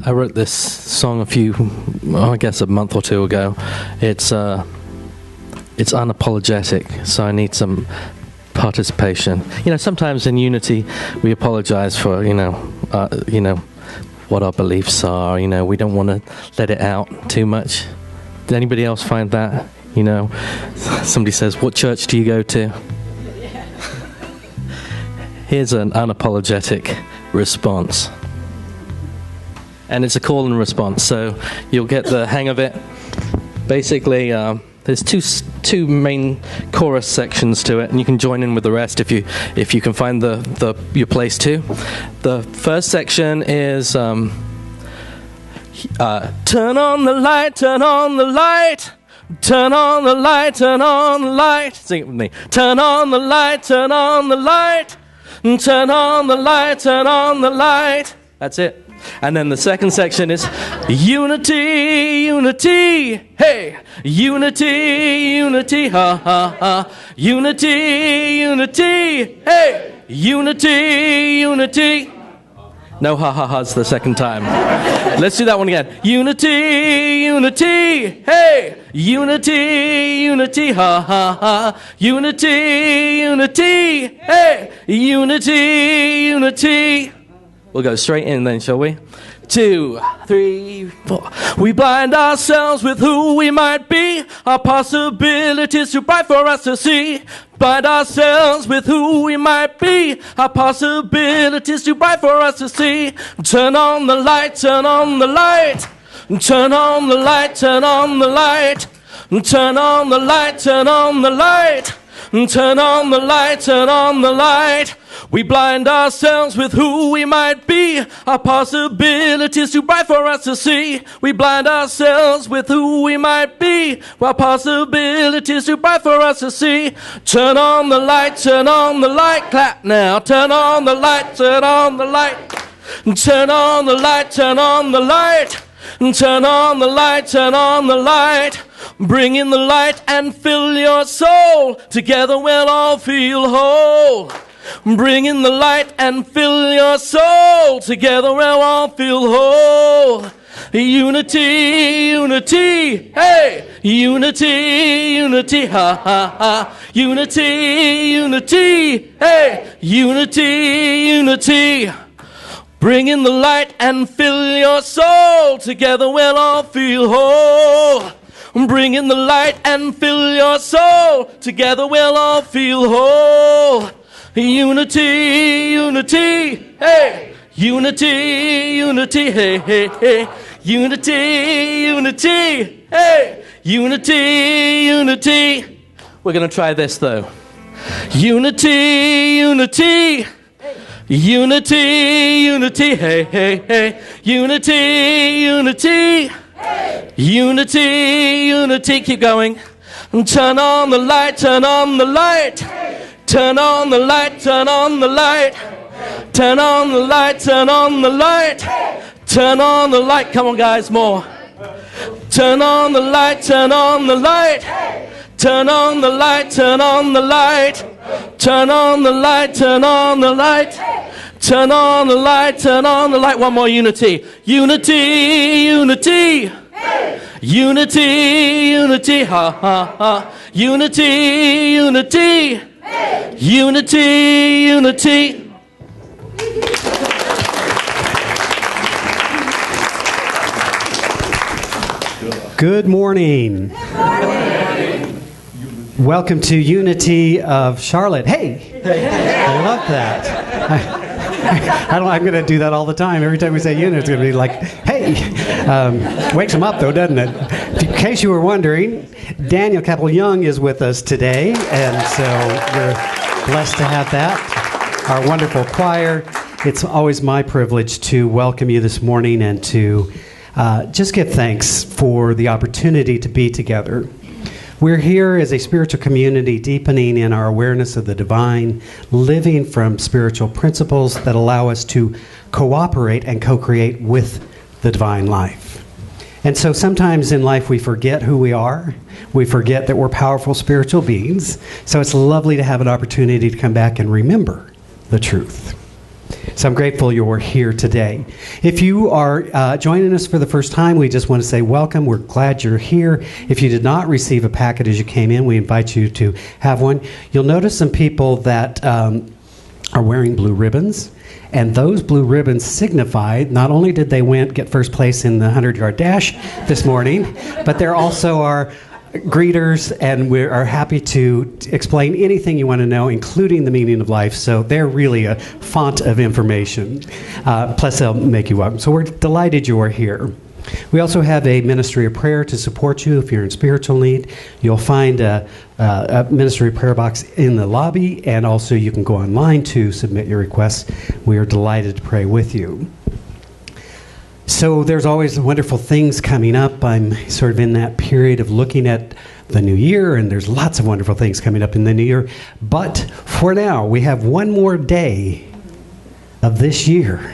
I wrote this song a month or two ago. It's unapologetic, so I need some participation. Sometimes in Unity we apologize for what our beliefs are. We don't want to let it out too much. Did anybody else find that? Somebody says, "What church do you go to?" Here's an unapologetic response. And it's a call and response, so you'll get the hang of it. Basically, there's two main chorus sections to it, and you can join in with the rest if you can find your place too. The first section is turn on the light, turn on the light. Turn on the light, turn on the light. Sing it with me. Turn on the light, turn on the light. Turn on the light, turn on the light. That's it. And then the second section is unity, unity, hey, unity, unity, ha, ha, ha. Unity, unity, hey, unity, unity. No ha-ha-ha's the second time. Let's do that one again. Unity, unity, hey, unity, unity, ha-ha-ha. Unity, unity, hey, unity, unity. We'll go straight in then, shall we? 2, 3, 4. We blind ourselves with who we might be. Our possibilities too bright for us to see. Blind ourselves with who we might be. Our possibilities too bright for us to see. Turn on the light, turn on the light. Turn on the light, turn on the light. Turn on the light, turn on the light. Turn on the light, turn on the light. We blind ourselves with who we might be. Our possibilities too bright for us to see. We blind ourselves with who we might be. Our possibilities too bright for us to see. Turn on the light, turn on the light. Clap now. Turn on the light, turn on the light. Turn on the light, turn on the light. Turn on the light, turn on the light. Bring in the light and fill your soul. Together we'll all feel whole. Bring in the light and fill your soul. Together we'll all feel whole. Unity, unity, hey. Unity, unity, ha, ha, ha. Unity, unity, hey. Unity, unity. Bring in the light and fill your soul. Together we'll all feel whole. Bring in the light and fill your soul. Together we'll all feel whole. Unity, unity, hey. Unity, unity, hey, hey, hey. Unity, unity, hey. Unity, unity. We're going to try this though. Unity, unity. Unity, unity, hey, hey, hey. Unity, unity. Unity, unity, keep going. Turn on the light, turn on the light. Turn on the light, turn on the light. Turn on the light, turn on the light. Turn on the light, come on guys, more. Turn on the light, turn on the light. Turn on the light, turn on the light. Turn on the light, turn on the light. Turn on the light, turn on the light. One more unity. Unity, unity. Unity, unity, ha, ha, ha. Unity, unity. Unity, unity. Good morning. Welcome to Unity of Charlotte. Hey, I love that. I'm going to do that all the time. Every time we say unit, it's going to be like, hey. Wakes them up, though, doesn't it? In case you were wondering, Daniel Capel-Young is with us today, and so we're blessed to have that. Our wonderful choir. It's always my privilege to welcome you this morning and to just give thanks for the opportunity to be together. We're here as a spiritual community, deepening in our awareness of the divine, living from spiritual principles that allow us to cooperate and co-create with the divine life. And so sometimes in life we forget who we are. We forget that we're powerful spiritual beings. So it's lovely to have an opportunity to come back and remember the truth. So I'm grateful you're here today. If you are joining us for the first time, we just want to say welcome. We're glad you're here. If you did not receive a packet as you came in, we invite you to have one. You'll notice some people that are wearing blue ribbons, and those blue ribbons signify not only did they get first place in the 100-yard dash this morning, but they're also our greeters, and we are happy to explain anything you want to know, including the meaning of life. So they're really a font of information. Plus, they'll make you welcome. So we're delighted you are here. We also have a ministry of prayer to support you if you're in spiritual need. You'll find a ministry prayer box in the lobby, and also you can go online to submit your requests. We are delighted to pray with you. So there's always wonderful things coming up. I'm sort of in that period of looking at the new year, and there's lots of wonderful things coming up in the new year. But for now, we have one more day of this year.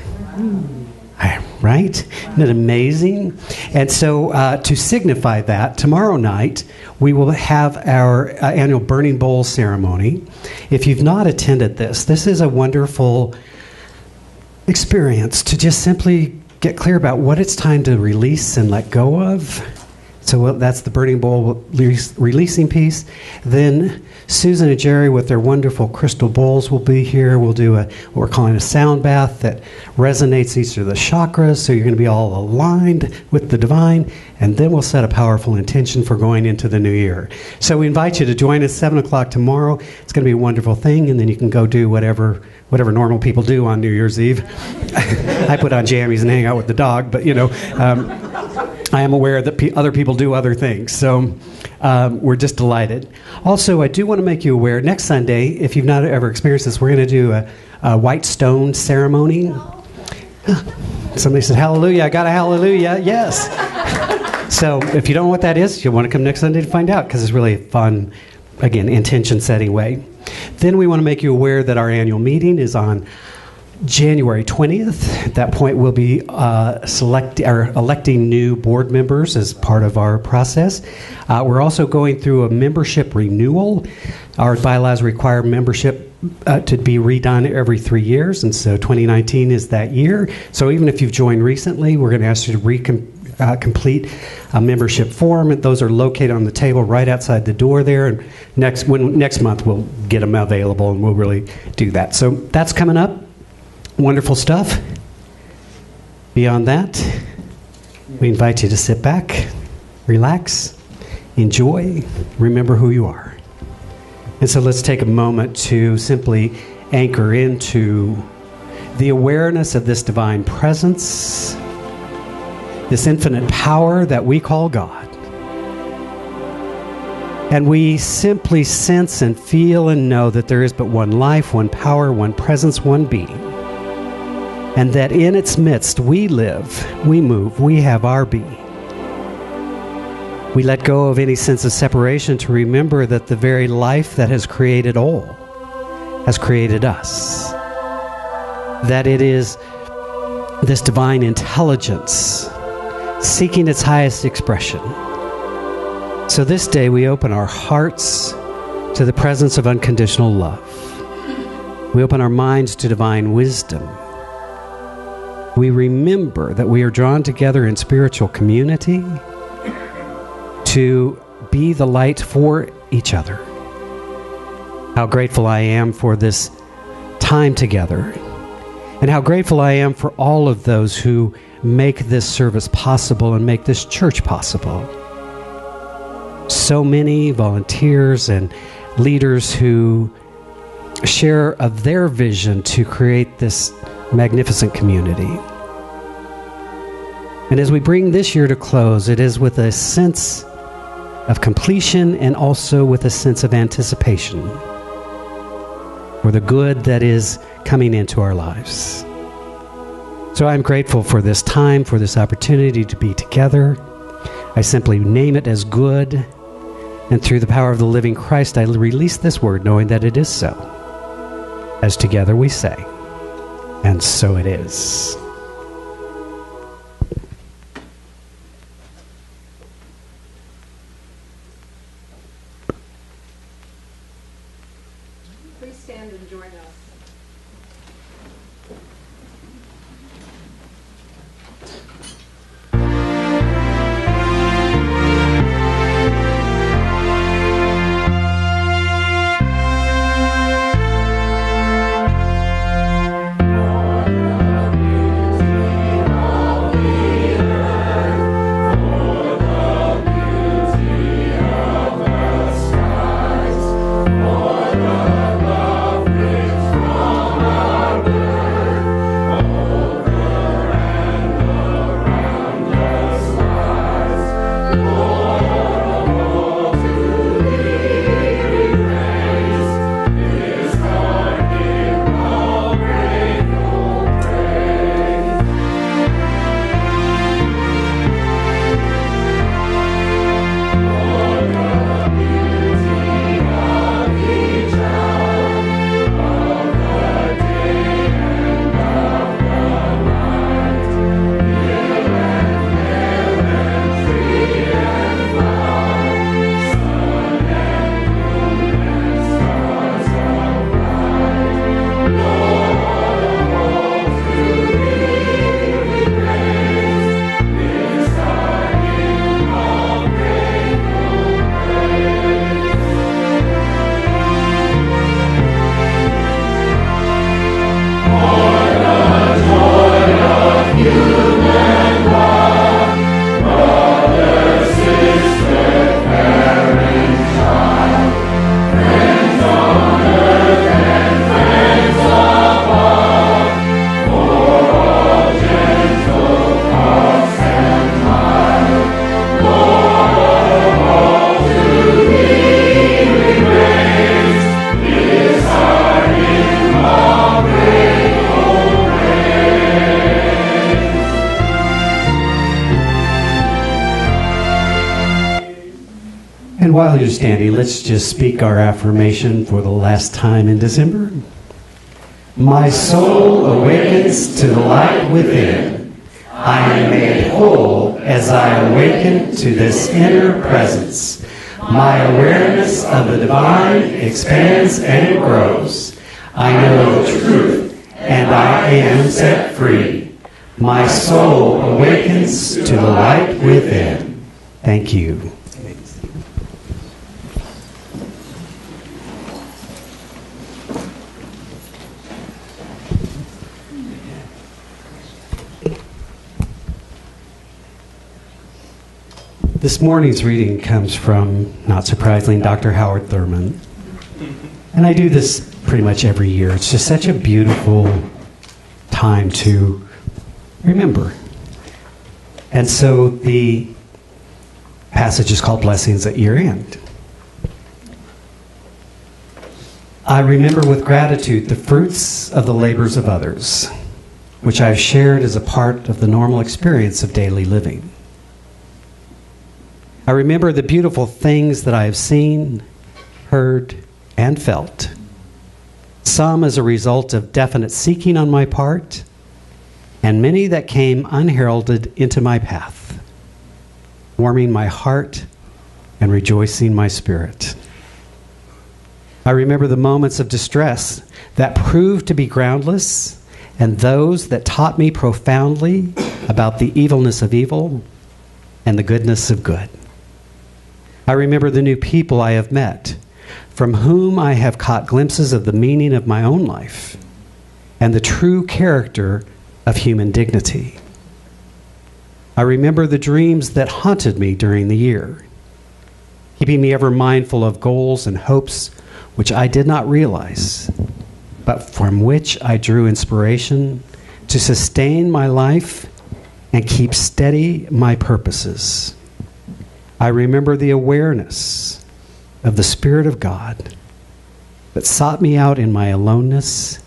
Right? Isn't it amazing? And so to signify that, tomorrow night we will have our annual Burning Bowl ceremony. If you've not attended this is a wonderful experience to just simply get clear about what it's time to release and let go of. So that's the Burning Bowl releasing piece. Then Susan and Jerry with their wonderful crystal bowls will be here. We'll do what we're calling a sound bath that resonates each of the chakras, so you're going to be all aligned with the divine, and then we'll set a powerful intention for going into the new year. So we invite you to join us 7 o'clock tomorrow. It's going to be a wonderful thing, and then you can go do whatever normal people do on New Year's Eve. I put on jammies and hang out with the dog, but I am aware that other people do other things, so we're just delighted. Also, I do want to make you aware, next Sunday, if you've not ever experienced this, we're going to do a white stone ceremony. Somebody said, hallelujah, I got a hallelujah, yes. So if you don't know what that is, you'll want to come next Sunday to find out, because it's really a fun, again, intention-setting way. Then we want to make you aware that our annual meeting is on January 20th. At that point, we'll be electing new board members as part of our process. We're also going through a membership renewal. Our bylaws require membership to be redone every 3 years, and so 2019 is that year. So even if you've joined recently, we're going to ask you to complete a membership form, and those are located on the table right outside the door there. And next month, we'll get them available, and we'll really do that. So that's coming up. Wonderful stuff. Beyond that, we invite you to sit back, relax, enjoy, remember who you are. And so let's take a moment to simply anchor into the awareness of this divine presence, this infinite power that we call God. And we simply sense and feel and know that there is but one life, one power, one presence, one being. And that in its midst we live, we move, we have our being. We let go of any sense of separation to remember that the very life that has created all has created us. That it is this divine intelligence seeking its highest expression. So this day we open our hearts to the presence of unconditional love. We open our minds to divine wisdom. We remember that we are drawn together in spiritual community to be the light for each other. How grateful I am for this time together, and how grateful I am for all of those who make this service possible and make this church possible. So many volunteers and leaders who share of their vision to create this magnificent community. And as we bring this year to close, it is with a sense of completion and also with a sense of anticipation for the good that is coming into our lives. So I'm grateful for this time, for this opportunity to be together. I simply name it as good, and through the power of the living Christ, I release this word knowing that it is so. As together we say, and so it is. Please stand and join us. And while you're standing, let's just speak our affirmation for the last time in December. My soul awakens to the light within. I am made whole as I awaken to this inner presence. My awareness of the divine expands and grows. I know the truth, and I am set free. My soul awakens to the light within. Thank you. This morning's reading comes from, not surprisingly, Dr. Howard Thurman. And I do this pretty much every year. It's just such a beautiful time to remember. And so the passage is called Blessings at Year End. I remember with gratitude the fruits of the labors of others, which I've shared as a part of the normal experience of daily living. I remember the beautiful things that I have seen, heard, and felt, some as a result of definite seeking on my part, and many that came unheralded into my path, warming my heart and rejoicing my spirit. I remember the moments of distress that proved to be groundless, and those that taught me profoundly about the evilness of evil and the goodness of good. I remember the new people I have met, from whom I have caught glimpses of the meaning of my own life and the true character of human dignity. I remember the dreams that haunted me during the year, keeping me ever mindful of goals and hopes which I did not realize, but from which I drew inspiration to sustain my life and keep steady my purposes. I remember the awareness of the Spirit of God that sought me out in my aloneness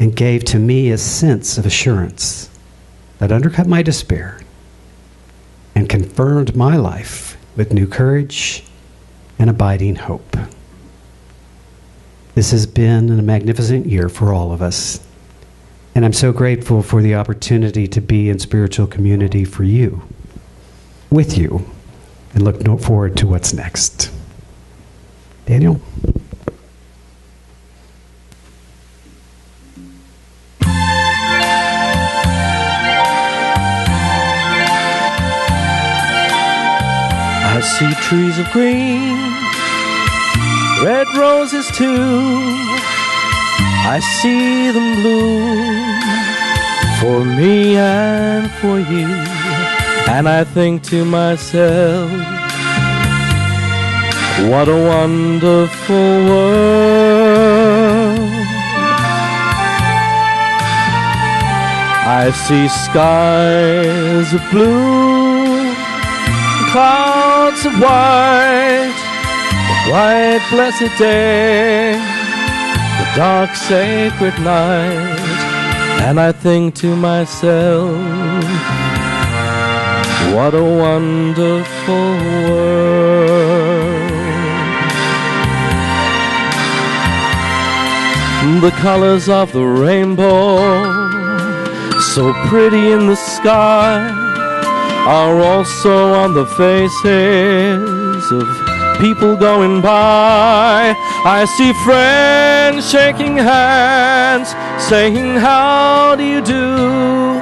and gave to me a sense of assurance that undercut my despair and confirmed my life with new courage and abiding hope. This has been a magnificent year for all of us, and I'm so grateful for the opportunity to be in spiritual community for you, with you, and look forward to what's next. Daniel? I see trees of green, red roses too. I see them bloom for me and for you. And I think to myself, what a wonderful world. I see skies of blue, clouds of white, the bright blessed day, the dark sacred night. And I think to myself, what a wonderful world. The colors of the rainbow, so pretty in the sky, are also on the faces of people going by. I see friends shaking hands, saying, how do you do?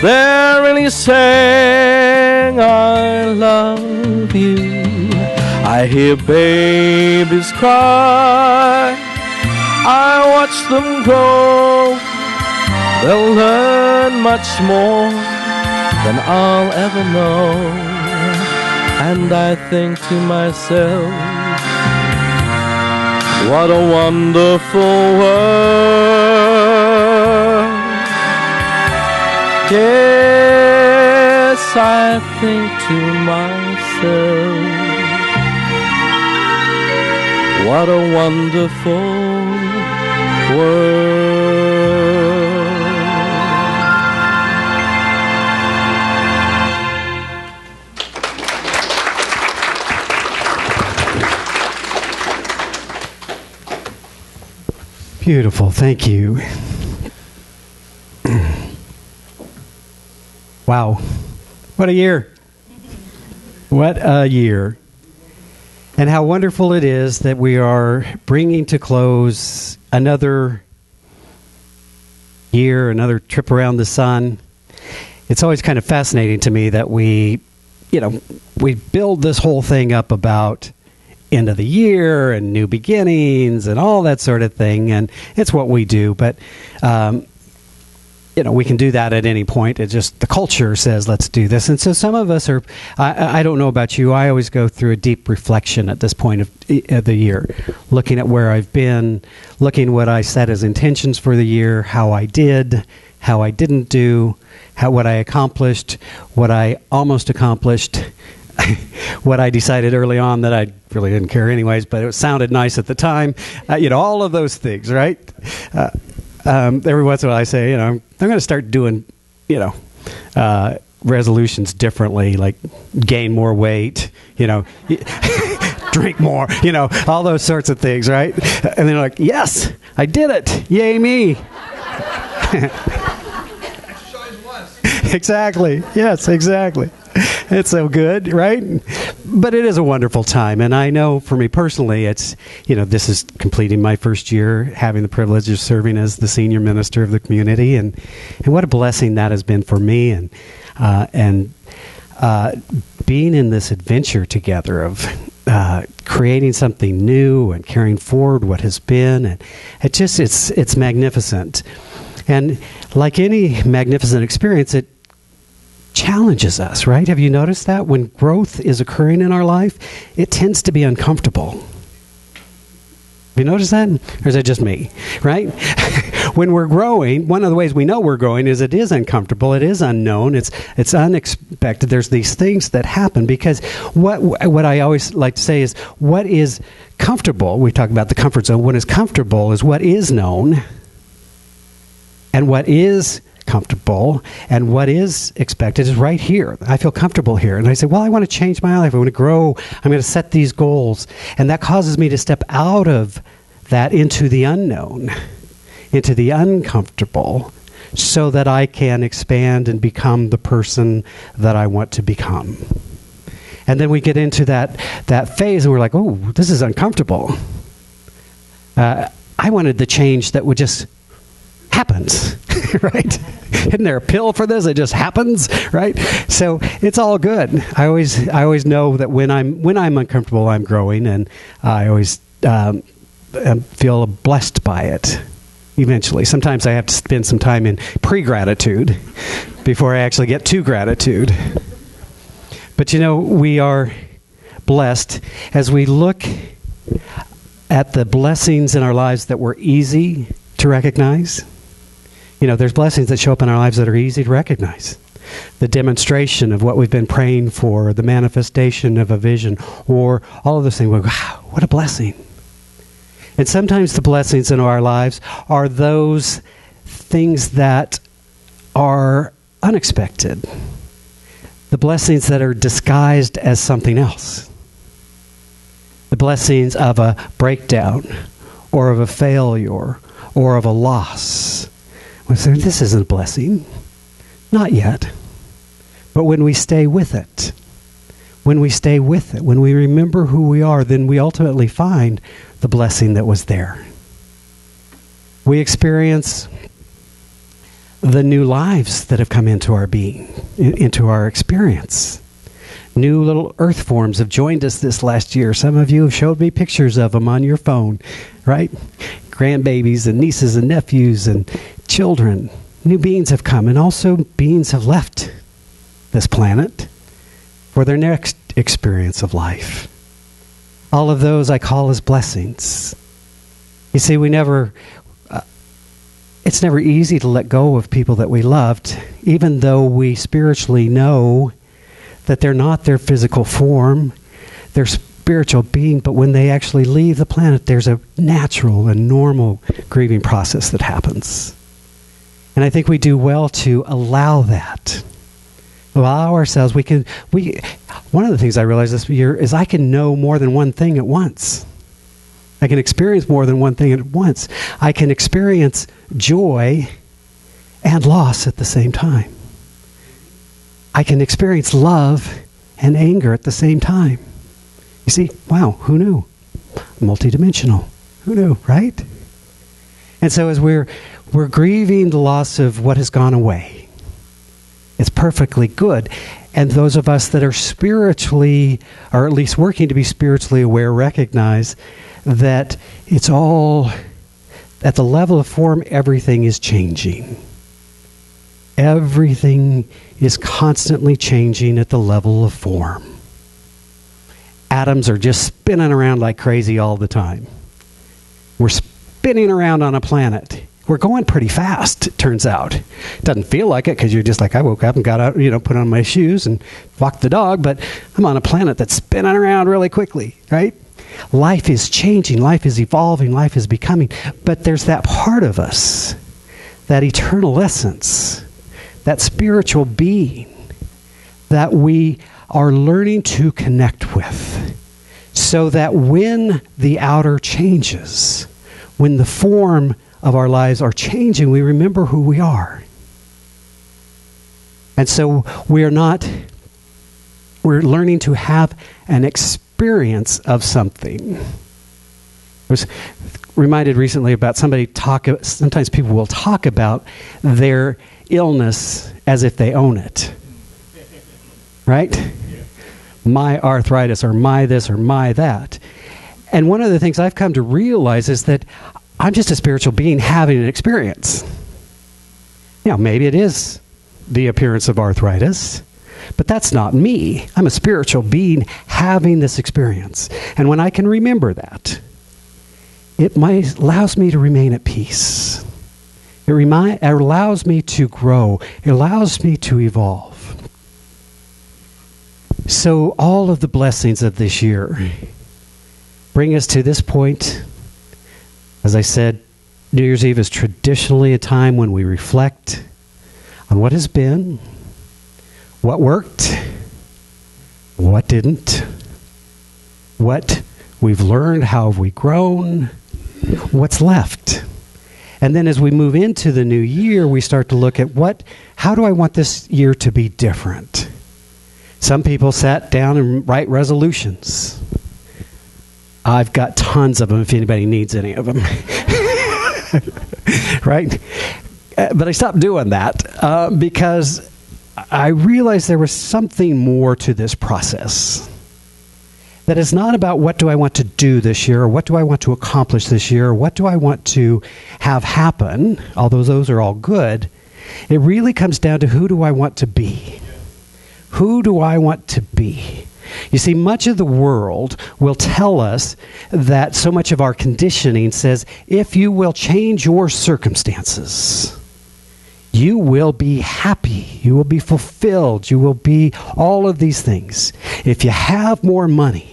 They're really saying, I love you. I hear babies cry, I watch them grow. They'll learn much more than I'll ever know. And I think to myself, what a wonderful world. Yes, I think to myself, what a wonderful world. Beautiful. Thank you. Wow. What a year. What a year. And how wonderful it is that we are bringing to close another year, another trip around the sun. It's always kind of fascinating to me that we build this whole thing up about end of the year and new beginnings and all that sort of thing, and it's what we do. But we can do that at any point. It's just the culture says let's do this. And so some of us are, I don't know about you, I always go through a deep reflection at this point of the year, looking at where I've been, looking what I set as intentions for the year, how I did, how I didn't do, what I accomplished, what I almost accomplished, what I decided early on that I really didn't care anyways, but it sounded nice at the time. All of those things, right? Every once in a while I say, I'm going to start doing, resolutions differently, like gain more weight, drink more, all those sorts of things, right? And they're like, yes, I did it. Yay me. Exactly. Yes, exactly. It's so good, right? But it is a wonderful time. And I know for me personally, it's, this is completing my first year, having the privilege of serving as the senior minister of the community. And what a blessing that has been for me. And being in this adventure together of creating something new and carrying forward what has been. And it's magnificent. And like any magnificent experience, it challenges us, right? Have you noticed that? When growth is occurring in our life, it tends to be uncomfortable. Have you noticed that? Or is it just me, right? When we're growing, one of the ways we know we're growing is it is uncomfortable, it is unknown, it's unexpected. There's these things that happen because what I always like to say is what is comfortable, we talk about the comfort zone, what is comfortable is what is known, and what is comfortable and what is expected is right here. I feel comfortable here. And I say, well, I want to change my life. I want to grow. I'm going to set these goals. And that causes me to step out of that into the unknown, into the uncomfortable, so that I can expand and become the person that I want to become. And then we get into that phase and we're like, oh, this is uncomfortable. I wanted the change that would just happens, right? Isn't there a pill for this? It just happens, right? So it's all good. I always know that when I'm uncomfortable, I'm growing, and I always feel blessed by it. Eventually, sometimes I have to spend some time in pre-gratitude before I actually get to gratitude. But we are blessed as we look at the blessings in our lives that were easy to recognize. There's blessings that show up in our lives that are easy to recognize. The demonstration of what we've been praying for, the manifestation of a vision, or all of those things. Wow, what a blessing. And sometimes the blessings in our lives are those things that are unexpected. The blessings that are disguised as something else. The blessings of a breakdown, or of a failure, or of a loss. We say, this isn't a blessing. Not yet. But when we stay with it, when we remember who we are, then we ultimately find the blessing that was there. We experience the new lives that have come into our being, into our experience. New little earth forms have joined us this last year. Some of you have showed me pictures of them on your phone, right? Grandbabies and nieces and nephews and children. New beings have come, and also beings have left this planet for their next experience of life. All of those I call as blessings. You see, it's never easy to let go of people that we loved, even though we spiritually know that they're not their physical form, they're spiritual being, but when they actually leave the planet, there's a natural and normal grieving process that happens. And I think we do well to allow that. Allow ourselves. One of the things I realized this year is I can know more than one thing at once. I can experience more than one thing at once. I can experience joy and loss at the same time. I can experience love and anger at the same time. You see, wow, who knew? Multidimensional. Who knew, right? And so as we're grieving the loss of what has gone away, it's perfectly good. And those of us that are spiritually, or at least working to be spiritually aware, recognize that it's all, at the level of form, everything is changing. Everything is constantly changing at the level of form. Atoms are just spinning around like crazy all the time. We're spinning around on a planet. We're going pretty fast, it turns out. It doesn't feel like it because you're just like, I woke up and got out, put on my shoes and walked the dog, but I'm on a planet that's spinning around really quickly, right? Life is changing, life is evolving, life is becoming. But there's that part of us, that eternal essence, that spiritual being that we are learning to connect with, so that when the outer changes, when the form of our lives are changing, we remember who we are. And so we're learning to have an experience of something. I was reminded recently about sometimes people will talk about their illness as if they own it. Right? Yeah. My arthritis, or my this, or my that. And one of the things I've come to realize is that I'm just a spiritual being having an experience. Maybe it is the appearance of arthritis, but that's not me. I'm a spiritual being having this experience. And when I can remember that, it allows me to remain at peace. It allows me to grow. It allows me to evolve. So all of the blessings of this year bring us to this point. As I said, New Year's Eve is traditionally a time when we reflect on what has been, what worked, what didn't, what we've learned, how have we grown, what's left. And then as we move into the new year, we start to look at how do I want this year to be different? Some people sat down and write resolutions. I've got tons of them if anybody needs any of them. Right? But I stopped doing that because I realized there was something more to this process. That it's not about what do I want to do this year, or what do I want to accomplish this year, or what do I want to have happen, although those are all good. It really comes down to who do I want to be? Who do I want to be? You see, much of the world will tell us that so much of our conditioning says, if you will change your circumstances, you will be happy, you will be fulfilled, you will be all of these things. If you have more money,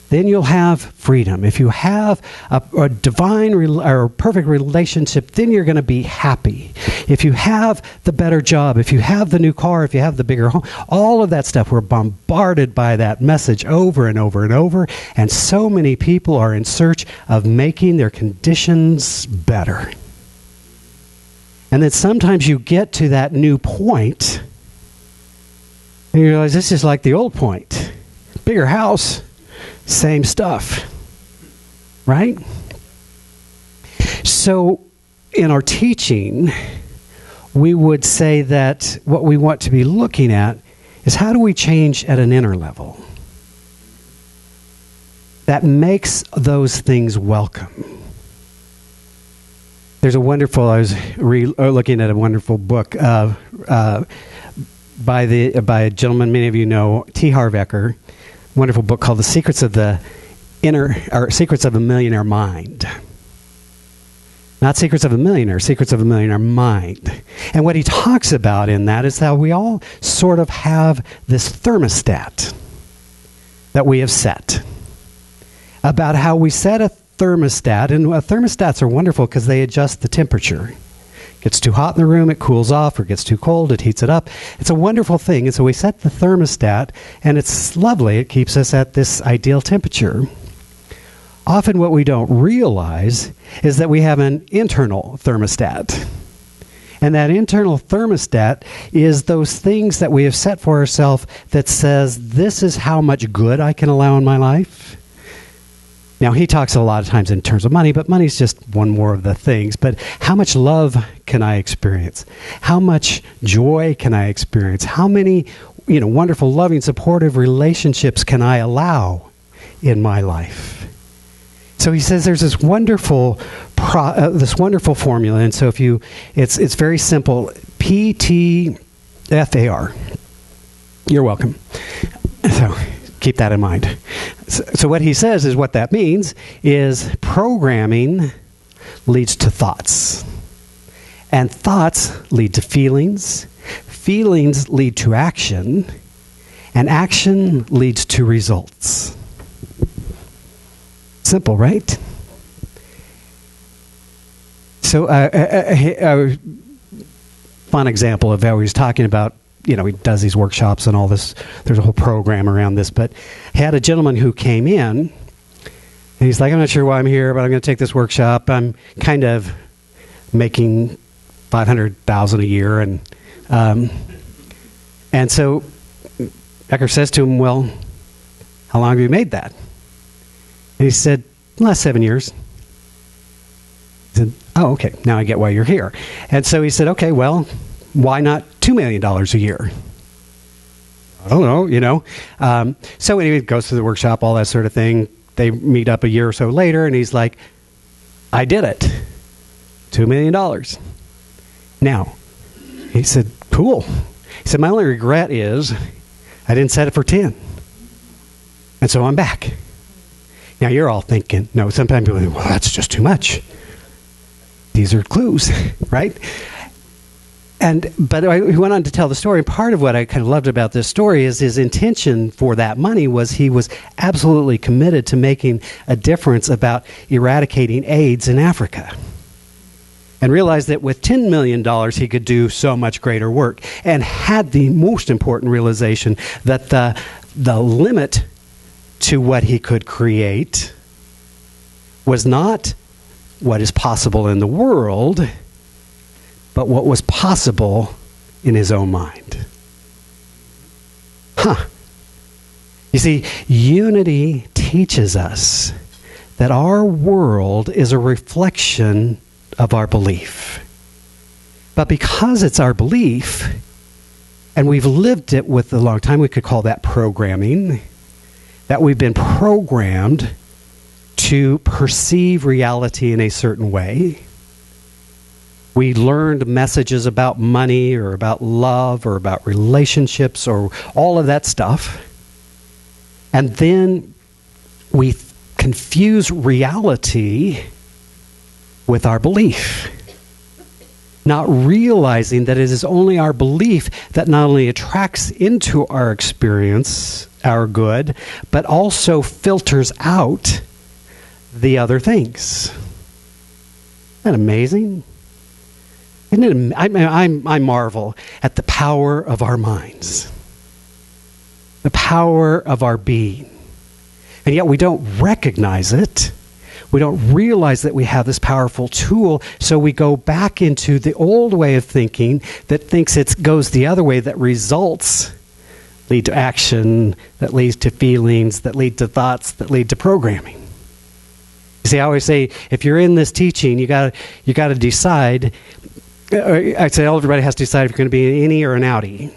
then you'll have freedom. If you have a divine or perfect relationship, then you're going to be happy. If you have the better job, if you have the new car, if you have the bigger home, all of that stuff, we're bombarded by that message over and over and over. And so many people are in search of making their conditions better. And then sometimes you get to that new point, and you realize this is like the old point. Bigger house, same stuff, right? So in our teaching, we would say that what we want to be looking at is how do we change at an inner level that makes those things welcome. There's a wonderful, I was looking at a wonderful book by a gentleman many of you know, T. Harv Eker. Wonderful book called The Secrets of a Millionaire Mind. Not Secrets of a Millionaire, Secrets of a Millionaire Mind. And what he talks about in that is how we all sort of have this thermostat that we have set. About how we set a thermostat, and thermostats are wonderful because they adjust the temperature. Gets too hot in the room, it cools off, or gets too cold, it heats it up. It's a wonderful thing. And so we set the thermostat, and it's lovely. It keeps us at this ideal temperature. often what we don't realize is that we have an internal thermostat. And that internal thermostat is those things that we have set for ourselves that says, this is how much good I can allow in my life. Now, he talks a lot of times in terms of money, but money's just one more of the things. But how much love can I experience? How much joy can I experience? How many, wonderful, loving, supportive relationships can I allow in my life? So he says there's this wonderful formula, and so it's very simple. PTFAR. You're welcome. So keep that in mind. So what he says is what that means is programming leads to thoughts, and thoughts lead to feelings. Feelings lead to action, and action leads to results. Simple, right? So a fun example of how he was talking about, he does these workshops and all this. There's a whole program around this. But he had a gentleman who came in, and he's like, I'm not sure why I'm here, but I'm going to take this workshop. I'm kind of making $500,000 a year. And so Bacher says to him, well, how long have you made that? And he said, last 7 years. He said, oh, okay, now I get why you're here. And so he said, okay, well, why not $2 million a year? I don't know, So anyway, he goes to the workshop, all that sort of thing. They meet up a year or so later, and he's like, I did it. $2 million. Now, he said, cool. He said, my only regret is I didn't set it for 10. And so I'm back. Now, you're all thinking, no, sometimes people think, well, that's just too much. These are clues, right? But he went on to tell the story. Part of what I kind of loved about this story is his intention for that money was he was absolutely committed to making a difference about eradicating AIDS in Africa. And realized that with $10 million, he could do so much greater work. And had the most important realization that the limit to what he could create was not what is possible in the world, but what was possible in his own mind. You see, unity teaches us that our world is a reflection of our belief. But because it's our belief, and we've lived it with a long time, we could call that programming, that we've been programmed to perceive reality in a certain way. We learned messages about money or about love or about relationships or all of that stuff. And then we confuse reality with our belief, not realizing that it is only our belief that not only attracts into our experience our good, but also filters out the other things. Isn't that amazing? Isn't it? I marvel at the power of our minds, the power of our being, and yet we don't recognize it. We don't realize that we have this powerful tool, so we go back into the old way of thinking that thinks it goes the other way, that results lead to action, that leads to feelings, that lead to thoughts, that lead to programming. You see, I always say, if you're in this teaching, you got to decide. I say everybody has to decide if you're going to be an innie or an outie.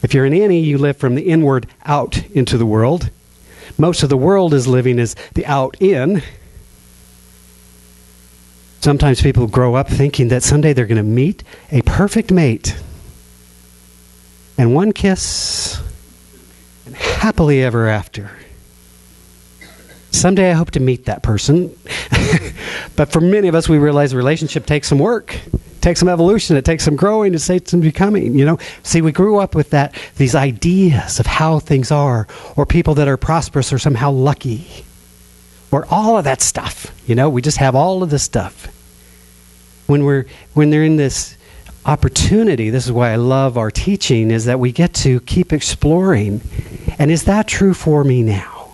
If you're an innie, you live from the inward out into the world. Most of the world is living as the out in. Sometimes people grow up thinking that someday they're going to meet a perfect mate. And one kiss, and happily ever after. Someday I hope to meet that person. But for many of us, we realize a relationship takes some work. It takes some evolution. It takes some growing. It takes some becoming, See, we grew up with these ideas of how things are, or people that are prosperous are somehow lucky, or all of that stuff. We just have all of this stuff. When they're in this opportunity, this is why I love our teaching, is that we get to keep exploring. And is that true for me now?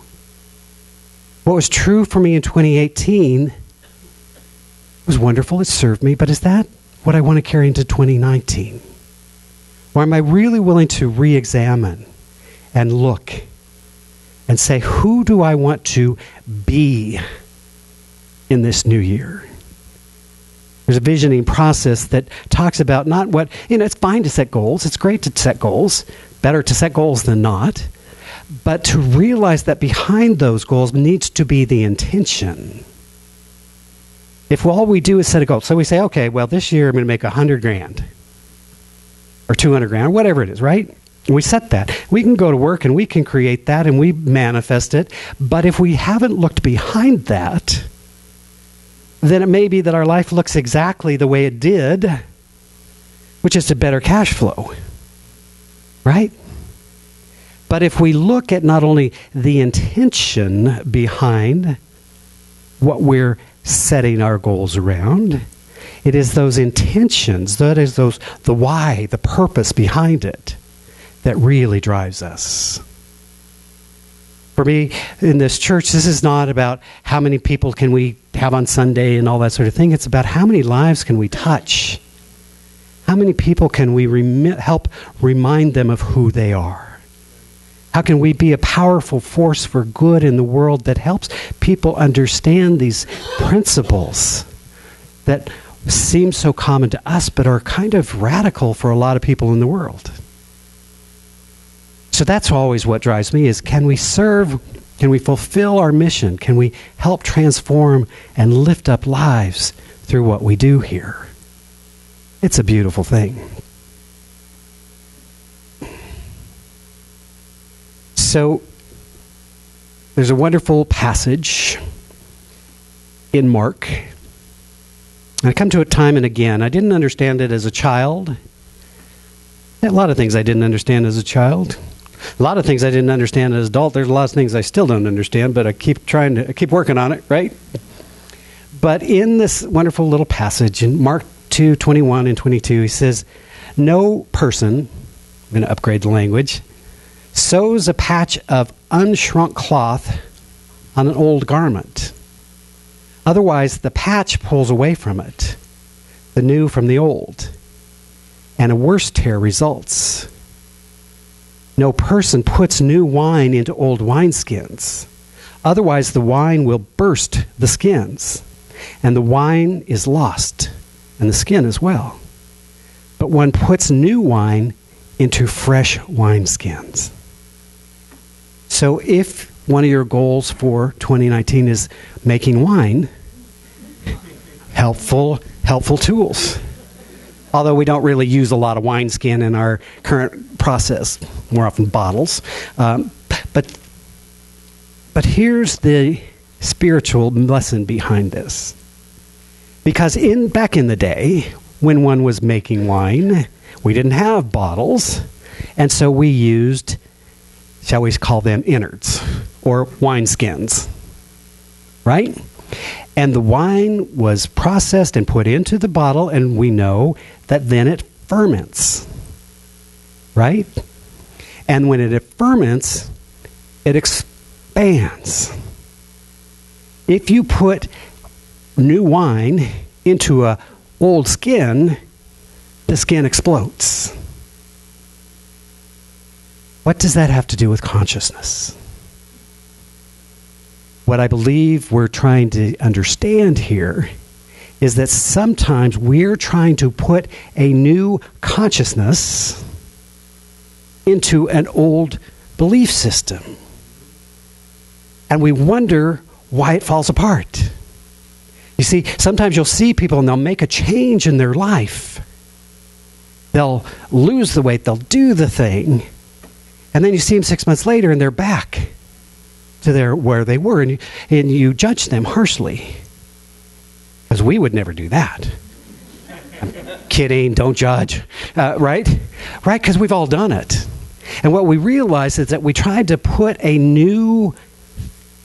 What was true for me in 2018 was wonderful. It served me. But is that what I want to carry into 2019? Or am I really willing to re-examine and look and say, who do I want to be in this new year? There's a visioning process that talks about not what, it's fine to set goals. It's great to set goals. Better to set goals than not. But to realize that behind those goals needs to be the intention. If all we do is set a goal, so we say, okay, well, this year I'm going to make $100,000 or $200,000 or whatever it is, right? And we set that. We can go to work and we can create that and we manifest it. But if we haven't looked behind that, then it may be that our life looks exactly the way it did, which is a better cash flow, right? But if we look at not only the intention behind what we're setting our goals around, it is those intentions, that is the why, the purpose behind it, that really drives us. For me, in this church, this is not about how many people can we have on Sunday and all that sort of thing. It's about how many lives can we touch? How many people can we help remind them of who they are? How can we be a powerful force for good in the world that helps people understand these principles that seem so common to us but are kind of radical for a lot of people in the world? So that's always what drives me, is can we serve, can we fulfill our mission? Can we help transform and lift up lives through what we do here? It's a beautiful thing. So there's a wonderful passage in Mark. I come to it time and again. I didn't understand it as a child. A lot of things I didn't understand as a child. A lot of things I didn't understand as an adult. There's a lot of things I still don't understand, but I keep working on it, right? But in this wonderful little passage in Mark 2:21 and 22, he says, no person, I'm going to upgrade the language, sews a patch of unshrunk cloth on an old garment. Otherwise, the patch pulls away from it, the new from the old, and a worse tear results. No person puts new wine into old wineskins. Otherwise, the wine will burst the skins, and the wine is lost, and the skin as well. But one puts new wine into fresh wineskins. So if one of your goals for 2019 is making wine, helpful tools. Although we don't really use a lot of wineskin in our current process, more often bottles. But here's the spiritual lesson behind this. Because back in the day, when one was making wine, we didn't have bottles, and so we used, shall we call them, innards or wineskins, right? And the wine was processed and put into the bottle, and we know that then it ferments, right? And when it ferments, it expands. If you put new wine into an old skin, the skin explodes. What does that have to do with consciousness? What I believe we're trying to understand here is that sometimes we're trying to put a new consciousness into an old belief system. And we wonder why it falls apart. You see, sometimes you'll see people and they'll make a change in their life. They'll lose the weight, they'll do the thing, and then you see them 6 months later and they're back to where they were, and you judge them harshly. Because we would never do that. I'm kidding, don't judge. Right? Right, because we've all done it. And what we realize is that we tried to put a new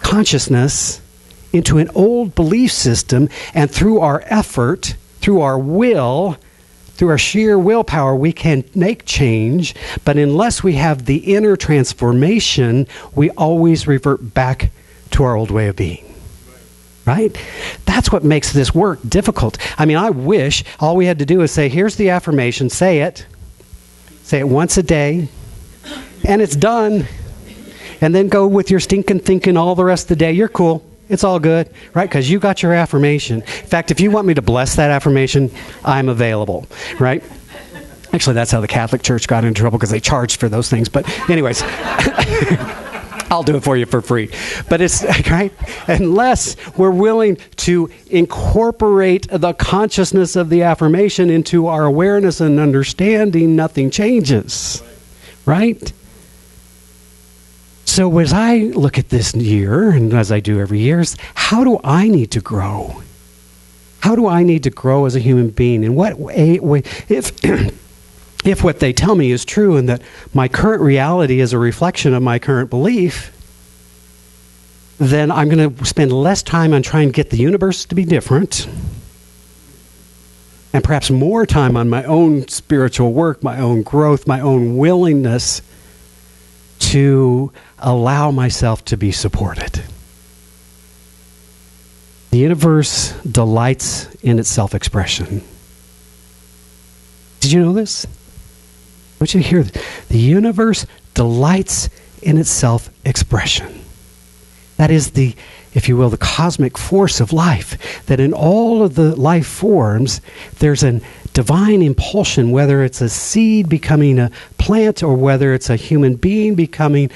consciousness into an old belief system, and through our effort, through our will, through our sheer willpower, we can make change, but unless we have the inner transformation, we always revert back to our old way of being. right? That's what makes this work difficult. I mean, I wish all we had to do is say, here's the affirmation, say it once a day, and it's done. And then go with your stinking thinking all the rest of the day. You're cool. It's all good, right? Because you got your affirmation. In fact, if you want me to bless that affirmation, I'm available, right? Actually, that's how the Catholic Church got into trouble, because they charged for those things. But anyways, I'll do it for you for free. But it's, right? Unless we're willing to incorporate the consciousness of the affirmation into our awareness and understanding, nothing changes, right? So as I look at this year, and as I do every year, is how do I need to grow? How do I need to grow as a human being? In what way, if what they tell me is true and that my current reality is a reflection of my current belief, then I'm going to spend less time on trying to get the universe to be different, and perhaps more time on my own spiritual work, my own growth, my own willingness to allow myself to be supported. The universe delights in its self-expression. Did you know this? I want you to hear this. The universe delights in its self-expression. That is the, if you will, the cosmic force of life. That in all of the life forms, there's a divine impulsion, whether it's a seed becoming a plant or whether it's a human being becoming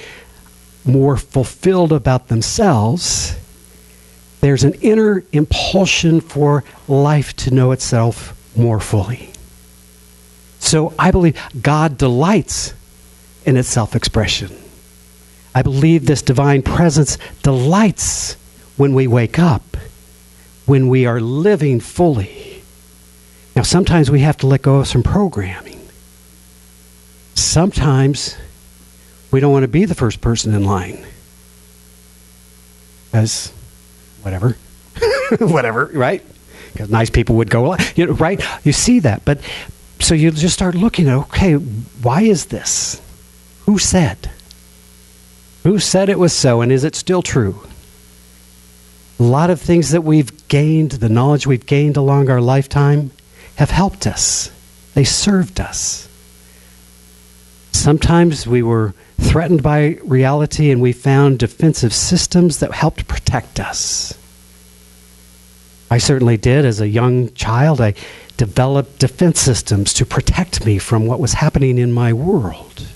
more fulfilled about themselves. There's an inner impulsion for life to know itself more fully. So I believe God delights in its self-expression. I believe this divine presence delights when we wake up, when we are living fully. Now, sometimes we have to let go of some programming. Sometimes we don't want to be the first person in line. Because whatever. Whatever, right? Because nice people would go, right? You see that. But so you just start looking at, okay, why is this? Who said? Who said it was so, and is it still true? A lot of things that we've gained, the knowledge we've gained along our lifetime, have helped us. They served us. Sometimes we were threatened by reality and we found defensive systems that helped protect us. I certainly did. As a young child, I developed defense systems to protect me from what was happening in my world.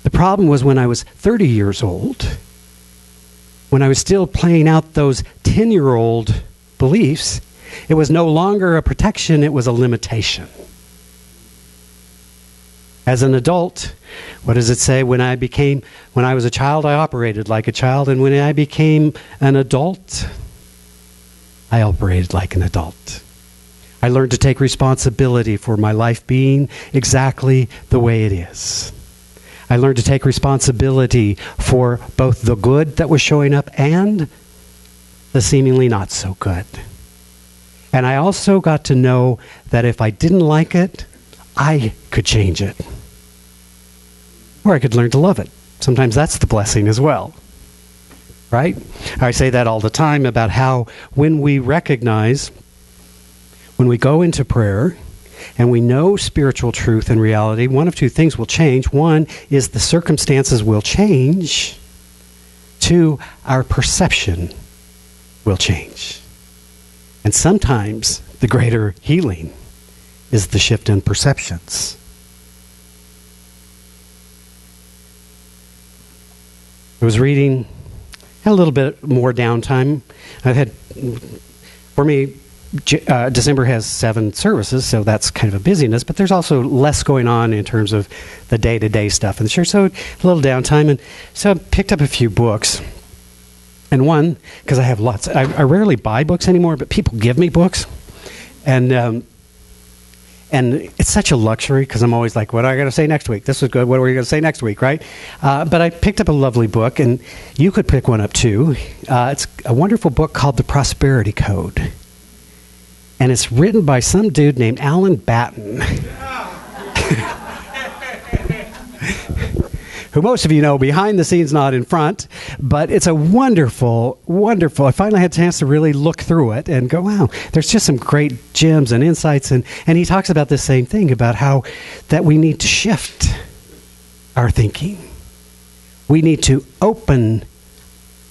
The problem was when I was 30 years old, when I was still playing out those 10-year-old beliefs, it was no longer a protection, it was a limitation. As an adult, what does it say? When I was a child, I operated like a child, and when I became an adult, I operated like an adult. I learned to take responsibility for my life being exactly the way it is. I learned to take responsibility for both the good that was showing up and the seemingly not so good. And I also got to know that if I didn't like it, I could change it. Or I could learn to love it. Sometimes that's the blessing as well. Right? I say that all the time about how when we recognize, when we go into prayer, and we know spiritual truth and reality, one of two things will change. One is the circumstances will change. Two, our perception will change. And sometimes the greater healing is the shift in perceptions. I was reading, had a little bit more downtime. For me, December has 7 services, so that's kind of a busyness, but there's also less going on in terms of the day-to-day stuff in the church, so a little downtime. And so I picked up a few books. And one, because I have lots, I rarely buy books anymore, but people give me books. And it's such a luxury, because I'm always like, what am I going to say next week? This was good. What are we going to say next week, right? But I picked up a lovely book, and you could pick one up too. It's a wonderful book called The Prosperity Code. And it's written by some dude named Alan Batten, who most of you know behind the scenes, not in front. But it's a wonderful, wonderful. I finally had a chance to really look through it and go, wow, there's just some great gems and insights. And he talks about the same thing, about how that we need to shift our thinking. We need to open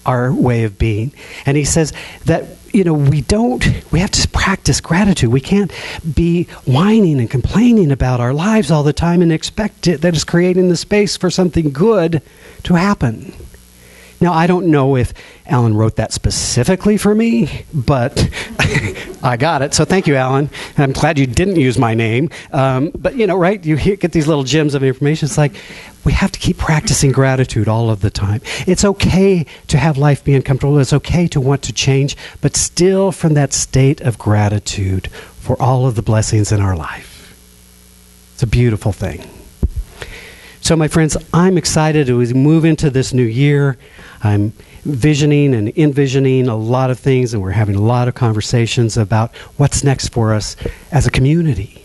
our way of being. And he says that, we have to practice gratitude. We can't be whining and complaining about our lives all the time and expect it that is creating the space for something good to happen. Now, I don't know if Alan wrote that specifically for me, but I got it. So thank you, Alan. And I'm glad you didn't use my name. But, right? You get these little gems of information. It's like we have to keep practicing gratitude all of the time. It's okay to have life be uncomfortable. It's okay to want to change, but still from that state of gratitude for all of the blessings in our life. It's a beautiful thing. So, my friends, I'm excited as we move into this new year. I'm visioning and envisioning a lot of things, and we're having a lot of conversations about what's next for us as a community.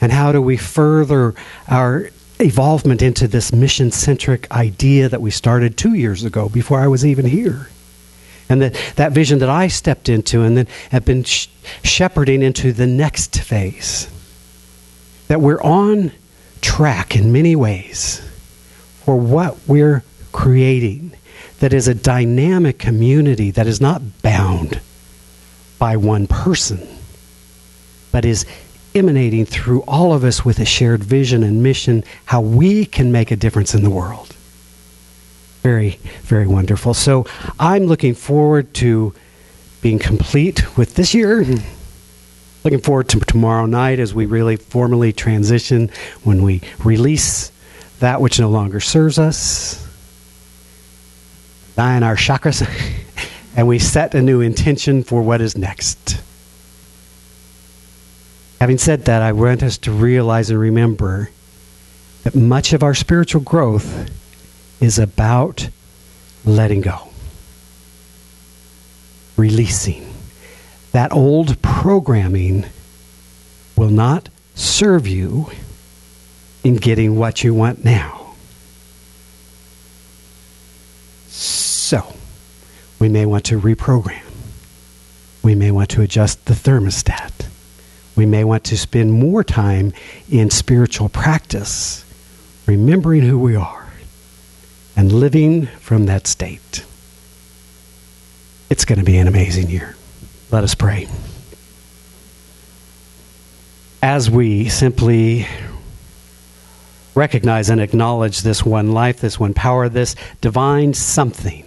And how do we further our evolvement into this mission-centric idea that we started 2 years ago before I was even here. And that vision that I stepped into and then have been shepherding into the next phase. That we're on track in many ways for what we're creating, that is a dynamic community that is not bound by one person, but is emanating through all of us with a shared vision and mission, how we can make a difference in the world. Very, very wonderful. So I'm looking forward to being complete with this year. Looking forward to tomorrow night as we really formally transition, when we release that which no longer serves us, die in our chakras, and we set a new intention for what is next. Having said that, I want us to realize and remember that much of our spiritual growth is about letting go, releasing. That old programming will not serve you in getting what you want now. So, we may want to reprogram. We may want to adjust the thermostat. We may want to spend more time in spiritual practice, remembering who we are and living from that state. It's going to be an amazing year. Let us pray. As we simply recognize and acknowledge this one life, this one power, this divine something,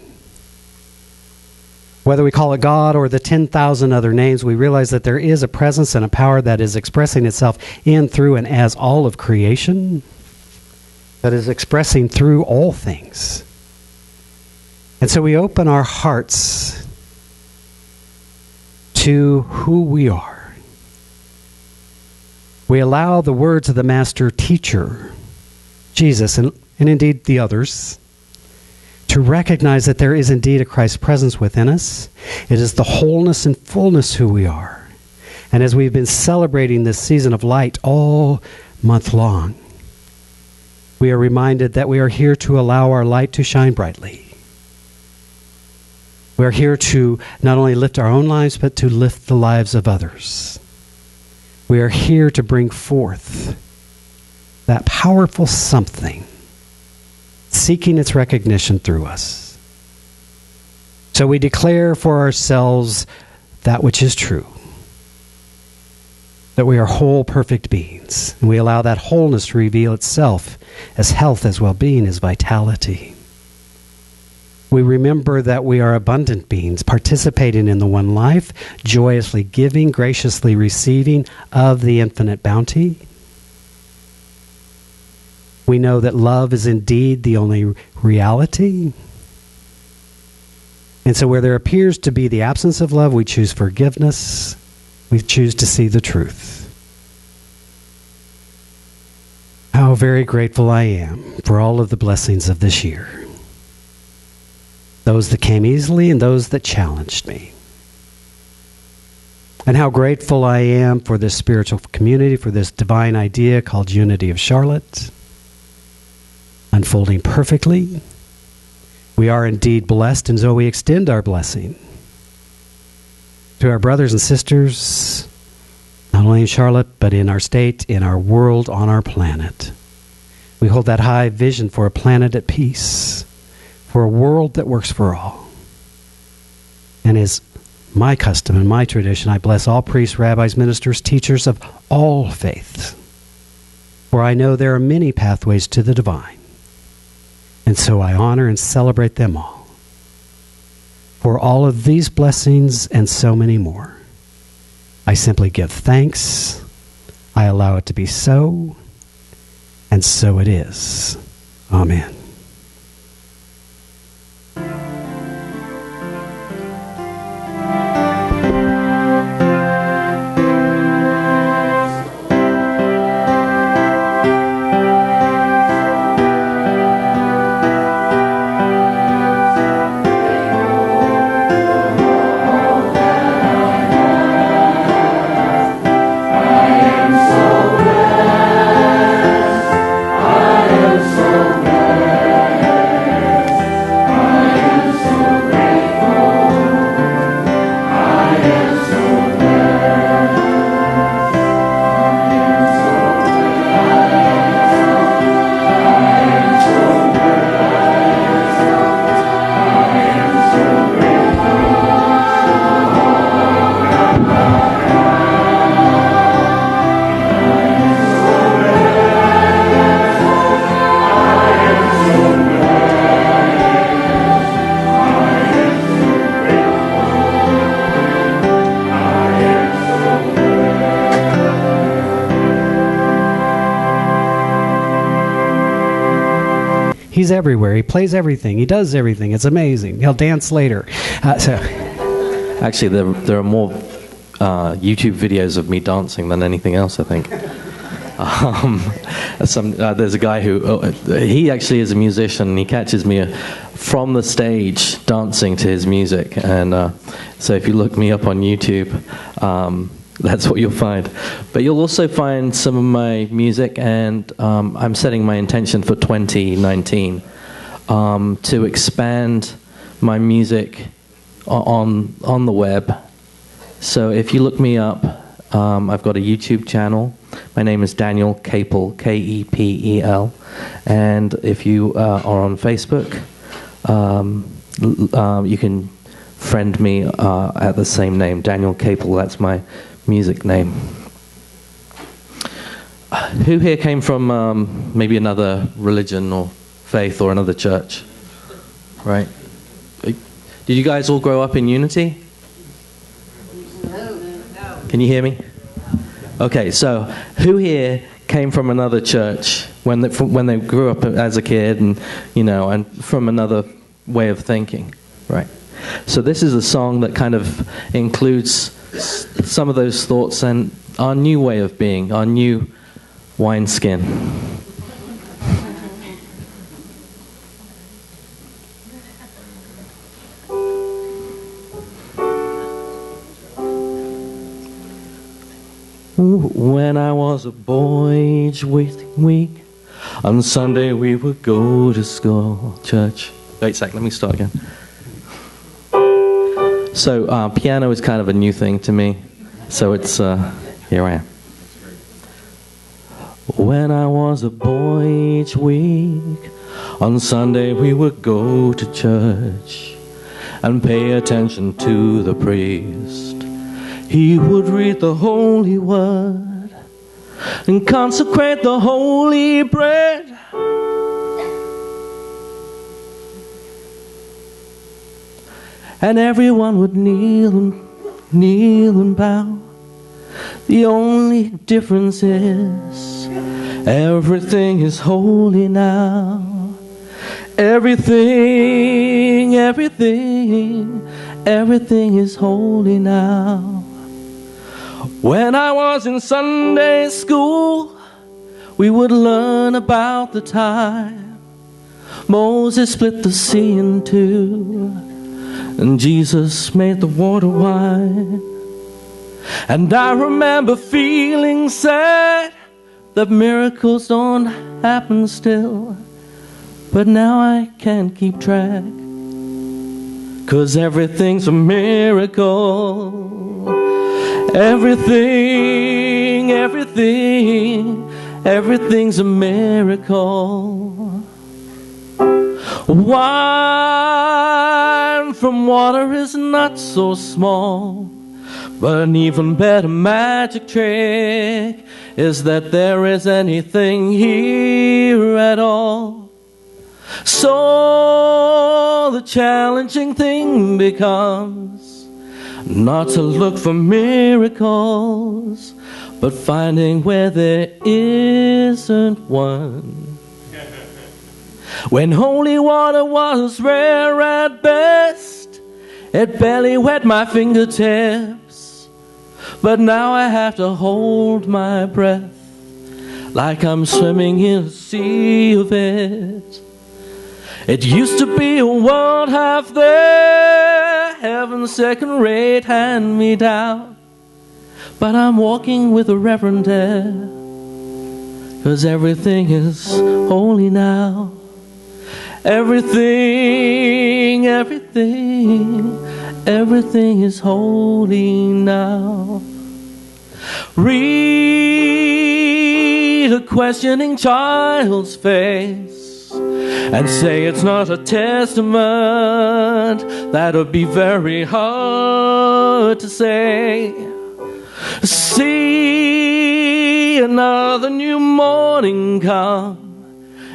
whether we call it God or the 10,000 other names, we realize that there is a presence and a power that is expressing itself in, through, and as all of creation, that is expressing through all things. And so we open our hearts to who we are. We allow the words of the master teacher, Jesus, and indeed the others, to recognize that there is indeed a Christ presence within us. It is the wholeness and fullness who we are. And as we've been celebrating this season of light all month long, we are reminded that we are here to allow our light to shine brightly. We are here to not only lift our own lives, but to lift the lives of others. We are here to bring forth that powerful something, seeking its recognition through us. So we declare for ourselves that which is true, that we are whole, perfect beings, and we allow that wholeness to reveal itself as health, as well-being, as vitality. We remember that we are abundant beings, participating in the one life, joyously giving, graciously receiving of the infinite bounty. We know that love is indeed the only reality. And so where there appears to be the absence of love, we choose forgiveness. We choose to see the truth. How very grateful I am for all of the blessings of this year. Those that came easily and those that challenged me. And how grateful I am for this spiritual community, for this divine idea called Unity of Charlotte. unfolding perfectly. We are indeed blessed, and so we extend our blessing to our brothers and sisters, not only in Charlotte, but in our state, in our world, on our planet. We hold that high vision for a planet at peace, for a world that works for all. And as my custom and my tradition, I bless all priests, rabbis, ministers, teachers of all faiths. For I know there are many pathways to the divine. And so I honor and celebrate them all. For all of these blessings and so many more, I simply give thanks. I allow it to be so, and so it is. Amen. He's everywhere. He plays everything. He does everything. It's amazing. He'll dance later. Actually, there are more YouTube videos of me dancing than anything else, I think. There's a guy who, he actually is a musician, and he catches me from the stage dancing to his music. And so if you look me up on YouTube, that's what you'll find. But you'll also find some of my music, and I'm setting my intention for 2019 to expand my music on the web. So if you look me up, I've got a YouTube channel. My name is Daniel Kapel, K-E-P-E-L. And if you are on Facebook, you can friend me at the same name, Daniel Kapel. That's my music name. Who here came from maybe another religion or faith or another church? Right? Did you guys all grow up in unity? No. Can you hear me? Okay, so who here came from another church when they grew up as a kid, and and from another way of thinking, right? So this is a song that kind of includes some of those thoughts and our new way of being, our new wineskin. When I was a boy each week, on Sunday we would go to school, church. Wait a sec, let me start again. So piano is kind of a new thing to me, so it's, here I am. When I was a boy each week, on Sunday we would go to church and pay attention to the priest. He would read the holy word and consecrate the holy bread. And everyone would kneel and bow. The only difference is everything is holy now. Everything is holy now. When I was in Sunday school, we would learn about the time Moses split the sea in two, and Jesus made the water wine. And I remember feeling sad that miracles don't happen still. but now I can't keep track. 'Cause everything's a miracle. Everything's a miracle. Wine from water is not so small, but an even better magic trick is that there is anything here at all. So the challenging thing becomes not to look for miracles, but finding where there isn't one. When holy water was rare at best, it barely wet my fingertips. But now I have to hold my breath like I'm swimming in a sea of it. It used to be a world half there, heaven's second-rate hand-me-down. But I'm walking with a reverend there, 'cause everything is holy now. Everything is holy now. Read a questioning child's face and say it's not a testament. That would be very hard to say. See another new morning come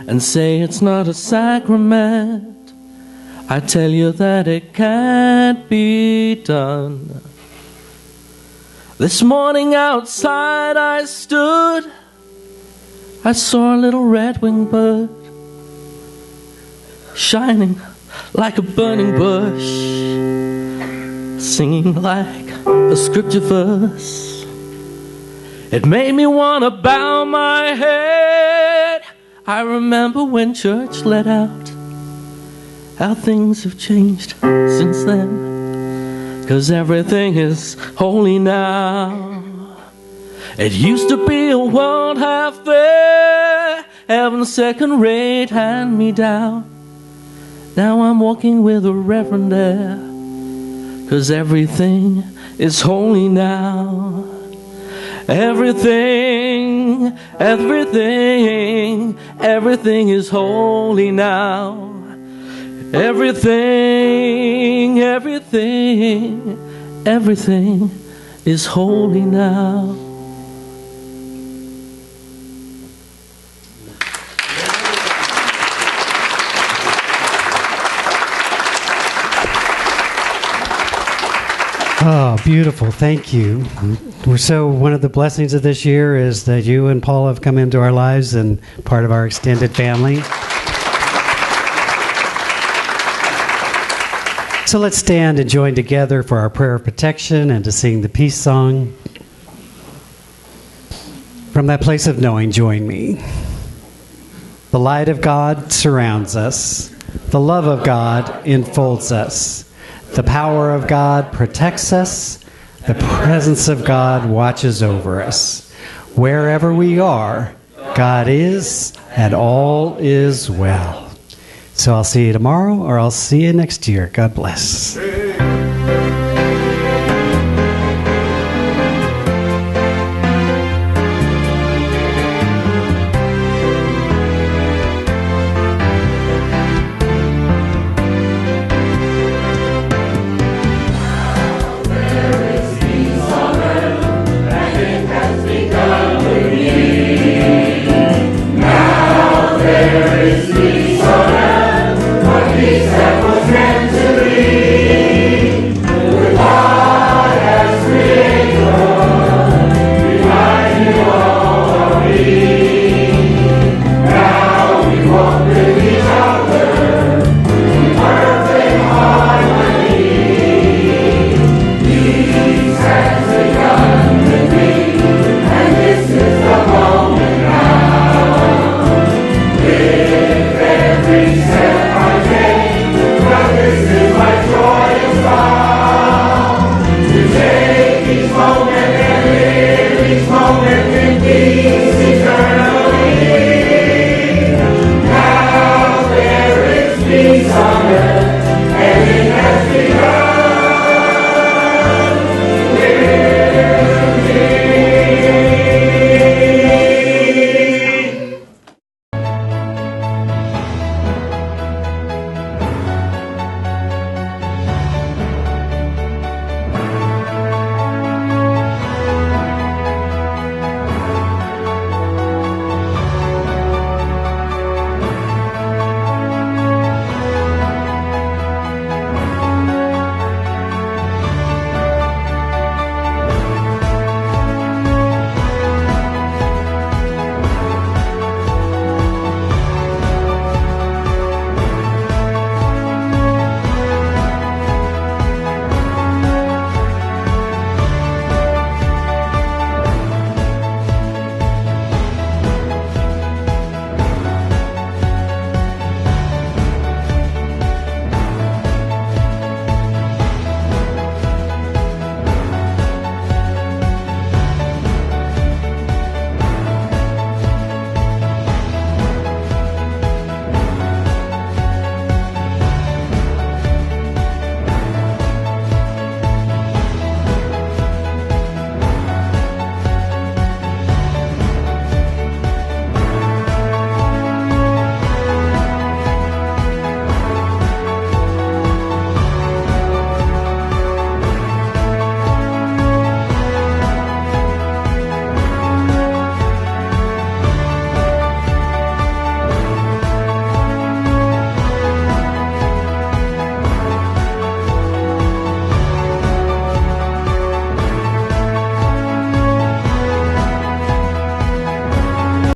and say it's not a sacrament. I tell you that it can't be done. This morning outside I stood, I saw a little red-winged bird shining like a burning bush, singing like a scripture verse. It made me want to bow my head. I remember when church let out, how things have changed since then. 'Cause everything is holy now. It used to be a world half there, heaven's second-rate hand-me-down. Now I'm walking with a reverend there, 'cause everything is holy now. Everything is holy now. Everything is holy now. Oh, beautiful. Thank you. One of the blessings of this year is that you and Paul have come into our lives and part of our extended family. So let's stand and join together for our prayer of protection and to sing the peace song. From that place of knowing, join me. The light of God surrounds us. The love of God enfolds us. The power of God protects us. The presence of God watches over us. Wherever we are, God is, and all is well. So I'll see you tomorrow, or I'll see you next year. God bless.